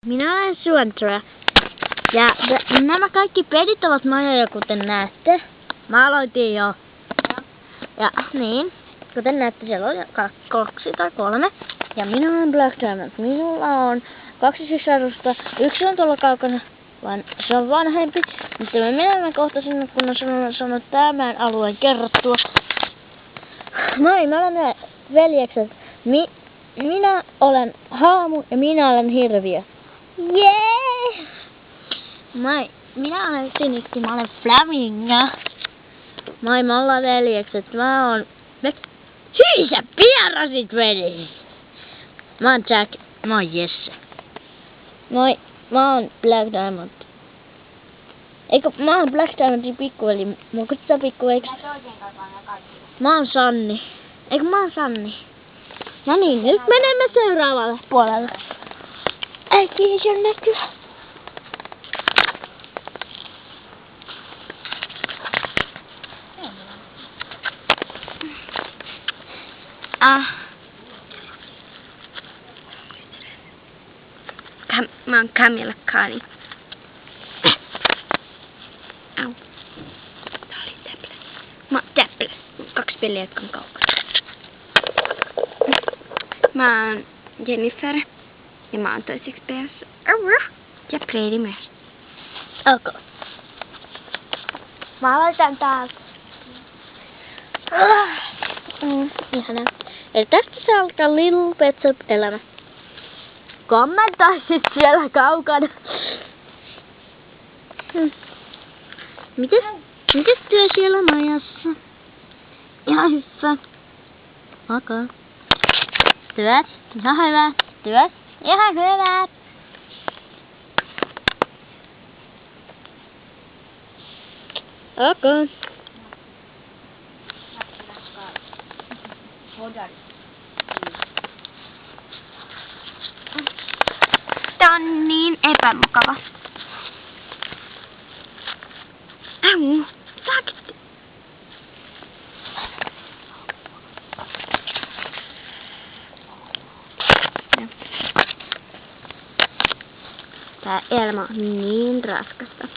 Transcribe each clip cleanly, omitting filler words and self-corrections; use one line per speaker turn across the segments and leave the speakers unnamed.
Minä olen Suontra. Ja nämä kaikki pelit ovat majoja, kuten näette. Mä aloitin jo. Ja niin, kuten näette, siellä on 2 tai 3. Ja minä olen Black Diamond. Minulla on 2 sisarusta. Yksi on tuolla kaukana, vaan se on vanhempi. Mutta me menemme kohta sinne, kun on sanonut tämän alueen kerrottua. Moi, me olemme veljekset. Minä olen haamu ja minä olen hirviö. Jee! Moi, minä olen Sinikki, mä olen Flamingo. Moi, me ollaan veljekset. Mä oon... Hyi, sä piarasit veli! Mä oon Jack, mä oon Jesse. Moi, mä oon Black Diamond. Eikö, mä oon Black Diamondin pikkuveli. Mua kutsutaan pikkuveliksi. Mä oon Sanni. Eikö mä oon Sanni? No niin, nyt menemme seuraavalle puolelle. Äiti, se on näkyy. Mä oon Camilla Kani. Au. Tää oli Täplä. Mä oon Täplä. 2 peliä, jotka on kaukana. Mä oon Jennifer. Ja mä oon toiseksi päässä. Ja Brady myös. Ok. Mä aloitan taas. Ihanaa. Eli tästä se alkaa Little Pet Shop -elämä. Kommentoi sit siellä kaukana. Mites työ siellä majassa? Ihan hyvä. Ok. Työt? Ihan hyvä. Työt? Ihan hyvä. Ok. Tää on niin epämukava. Au, sakti. Tää elämä on niin raskasta.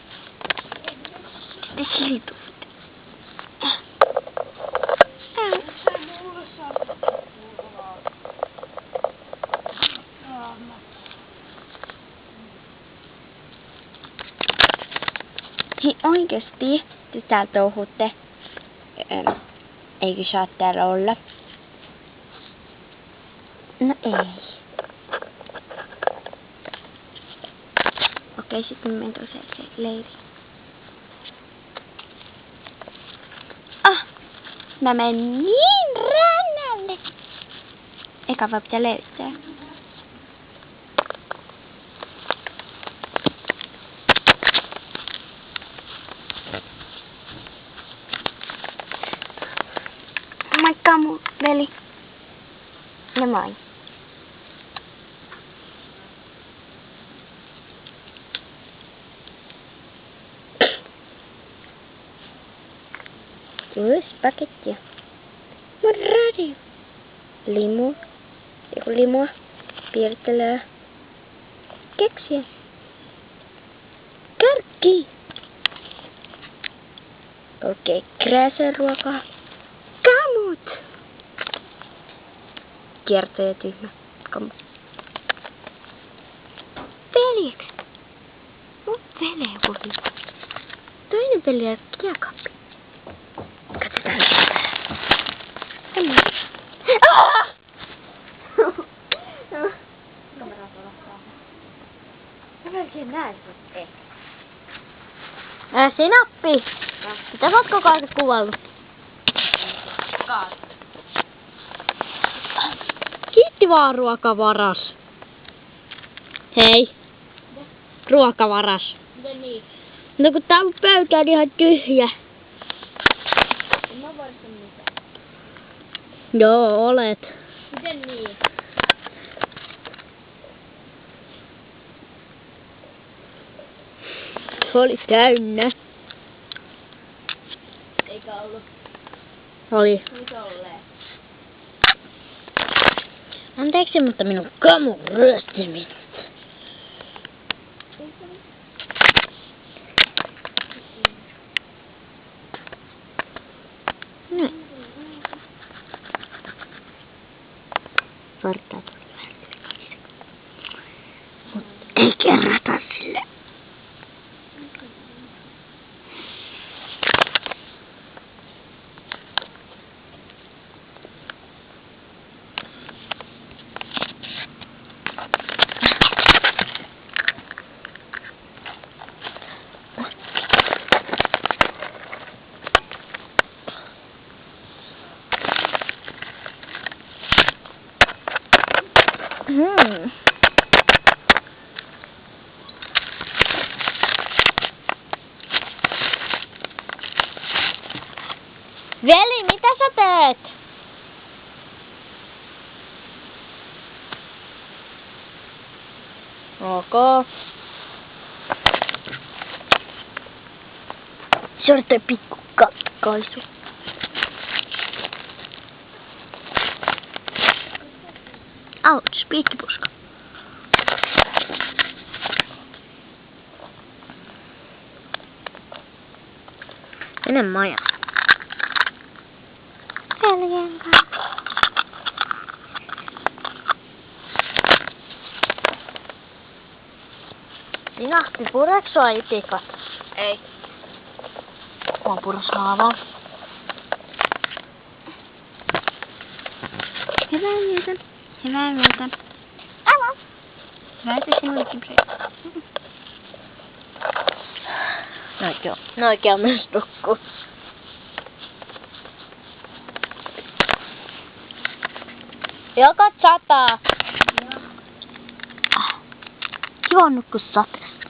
Sitten hiltusti. Hei, oikeesti, te täällä touhutte. Eikö saa täällä olla? No ei. Okei, sitten menen toiseen leiriin. Mä menen niin rannalle. Eikä vaan pitää leirittää. Moikka mun veli. Ja moi. Pakettia. Mun radio. Limu. Joku limua. Piirtelee. Keksiä. Karkki. Okei, krääsäruokaa. Kamut. Kiertäjä tyhmä. Kamut. Veljekset. Mun veli joku hyvä. Toinen veli on kiekappi. Katsotaan. Kamera tuolla. Mä melkein näen sut. Ei. Sinappi! Mitä sä oot koko ajan kuvaillut? Kiitti vaan ruokavaras. Hei. Ruokavaras. Miten niin? No kun tää mun pöytä on ihan tyhjä. En mä varsin mitään. Joo, olet. Miten niin? Se oli täynnä. Eikä ollut. Oli. Nyt ollee. Anteeksi, mutta minun kamu ryösti minut. Nyt. Varttaa tuli vähän. Mut ei kerrata sille. Veli, mitä sä teet? Ok. Se on toi pikku katkaisu. Ouch, piikkipuska. Mene maja. Selkeän kanssa. Sinahti, pureeko sua itikat?
Ei.
Mä puras haavaa.
Hyvää yötä. Hyvää yötä.
Aivan.
Hyvää yötä sinullekin, Fred.
Noikin on myös nukkuu. Joka sataa. Kiva on nukkua sateessa.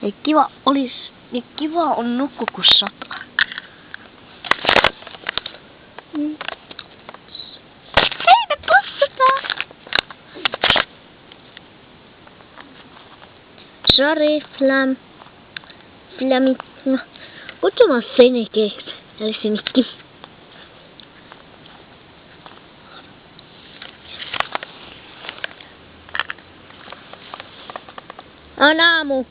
Ei kiva olis. Niin kiva on nukkua kun sataa. Hei, me pussataan! Sorry, Flamit. Kutsumaan Senikeeksi. Eli Senikki. On aamu.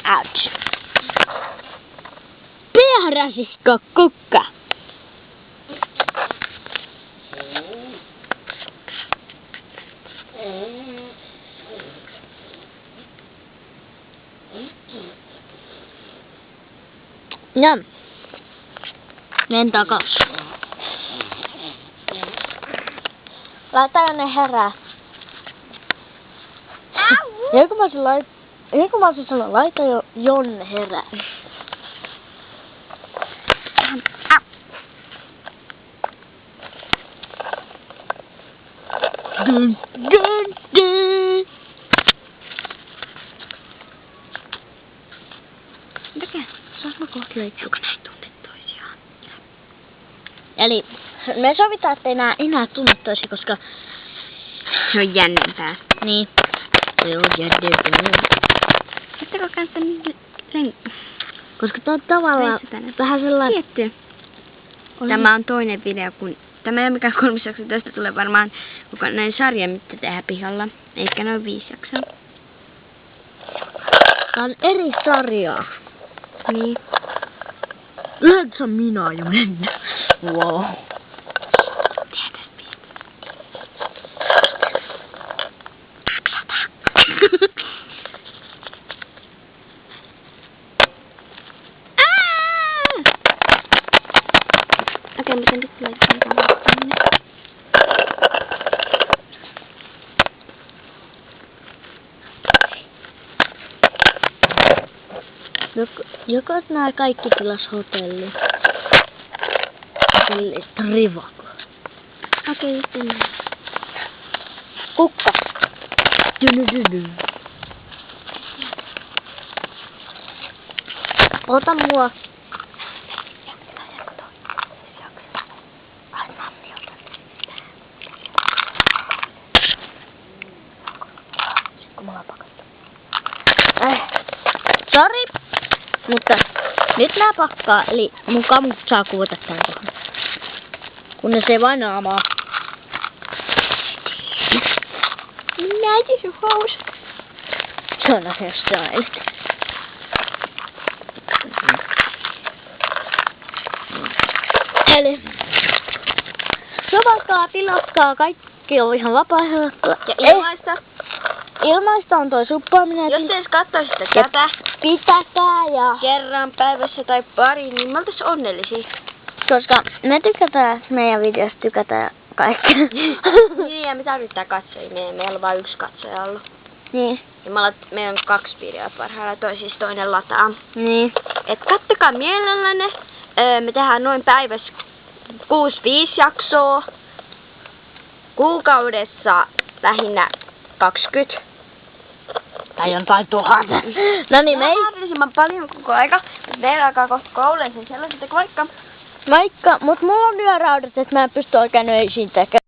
Ouch. Pihrasisko kukka? Jam. Menen takas. Laita jonne herää. Joku mä olisin sanoa, laita jo jonne herää. Dun, dun, dun.
Mikä? Saas mä kohta leikkiä, kun näin tunnet toisiaan.
Eli me sovitaan, ettei enää tunne toisia, koska
Se on jännempää.
niin. Se on jännempää.
Oletteko kanssa nyt
Koska tää on tavallaan vähän sellainen.
Tietty. Tämä on toinen video, kun tämä ei ole mikään 3 jakso, tästä tulee varmaan kokonainen sarja, mitä tehdään pihalla. Eikä noin 5 jaksoa.
Tää on eri sarjaa.
Niin.
Lähtsä minä jo mennä. Wow.
Okei, miten nyt laitetaan tämä tänne?
Joko nää kaikki tilas hotelli? Hotelli Trivako.
Okei, sitten.
Kukka. Dyny. Ota mua. Sori, mutta nyt nää pakkaa, eli mun kamut saa kuvata tän kohdan. Kunnes ei vain naamaa.
Näytin sun housut.
Se on asia style. Eli sovalkaa, tilatkaa, kaikki on ihan vapaaehtoista.
Ja ilmaista.
Ilmaista on toi suppaaminen.
Jos te edes katsoisitte tätä
Pitäkää ja...
kerran päivässä tai pari, niin me oltais onnellisia.
Koska me tykätään, meidän videosta tykätään kaikki.
Niin, ja me tarvittaa katsojia. Meillä on vain yksi katsoja ollut.
Niin.
Ja meillä on 2 videoa parhaillaan, siis toinen lataa.
Niin.
Et kattokaa mielellänne. Me tehdään noin päivässä 6-5 jaksoa. Kuukaudessa lähinnä 20.
Tai jotain 1000. No niin,
Mahdollisimman paljon koko aika. Meillä alkaa kohta kouluun, sen sellaiset, moikka!
Moikka, mut mulla on yöraudat, että mä en pysty oikein öisin tekemään.